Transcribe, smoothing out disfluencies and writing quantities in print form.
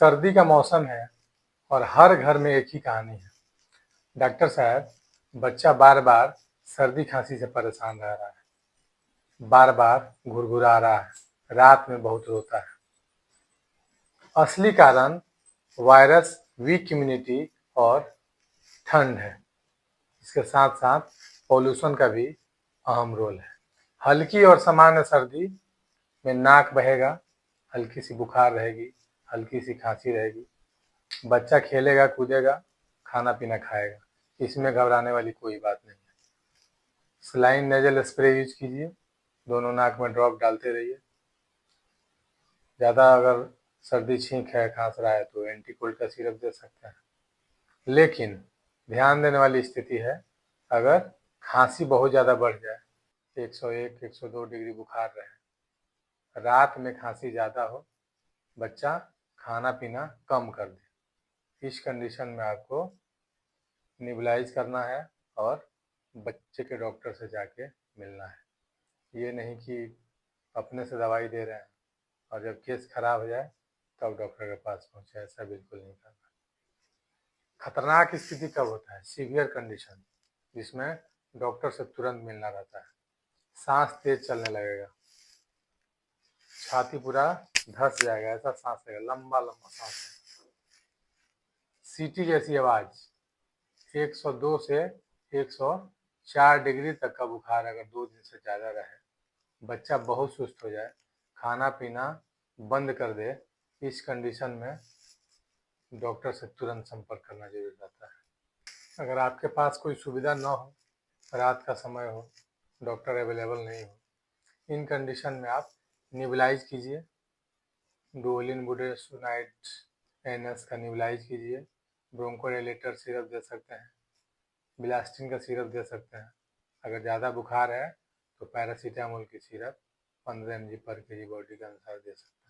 सर्दी का मौसम है और हर घर में एक ही कहानी है। डॉक्टर साहब, बच्चा बार बार सर्दी खांसी से परेशान रह रहा है, बार बार घुरघुरा रहा है, रात में बहुत रोता है। असली कारण वायरस, वीक इम्यूनिटी और ठंड है। इसके साथ साथ पॉल्यूशन का भी अहम रोल है। हल्की और सामान्य सर्दी में नाक बहेगा, हल्की सी बुखार रहेगी, हल्की सी खांसी रहेगी। बच्चा खेलेगा, कूदेगा, खाना पीना खाएगा, इसमें घबराने वाली कोई बात नहीं है। सलाइन नेजल स्प्रे यूज कीजिए, दोनों नाक में ड्रॉप डालते रहिए। ज़्यादा अगर सर्दी छींक है, खांस रहा है तो एंटी कोल्ड का सिरप दे सकते हैं। लेकिन ध्यान देने वाली स्थिति है, अगर खांसी बहुत ज़्यादा बढ़ जाए, 101, 102 डिग्री बुखार रहे, रात में खांसी ज़्यादा हो, बच्चा खाना पीना कम कर दे, इस कंडीशन में आपको निबलाइज करना है और बच्चे के डॉक्टर से जाके मिलना है। ये नहीं कि अपने से दवाई दे रहे हैं और जब केस खराब हो जाए तब डॉक्टर के पास पहुंचे, ऐसा बिल्कुल नहीं करना। खतरनाक स्थिति कब होता है? सीवियर कंडीशन, जिसमें डॉक्टर से तुरंत मिलना रहता है। सांस तेज चलने लगेगा, छाती पूरा धस जाएगा, ऐसा सांस लेगा, लंबा लंबा सांस। सीटी जैसी आवाज, 102 से 104 डिग्री तक का बुखार अगर 2 दिन से ज़्यादा रहे, बच्चा बहुत सुस्त हो जाए, खाना पीना बंद कर दे, इस कंडीशन में डॉक्टर से तुरंत संपर्क करना जरूरी रहता है। अगर आपके पास कोई सुविधा न हो, रात का समय हो, डॉक्टर अवेलेबल नहीं हो, इन कंडीशन में आप निबलाइज कीजिए, डुओलिन बुडेसोनाइट NS का निबलाइज कीजिए, ब्रोंकोडायलेटर सिरप दे सकते हैं, बिलास्टिन का सिरप दे सकते हैं। अगर ज़्यादा बुखार है तो पैरासीटामोल की सिरप 15 mg पर kg बॉडी के अनुसार दे सकते हैं।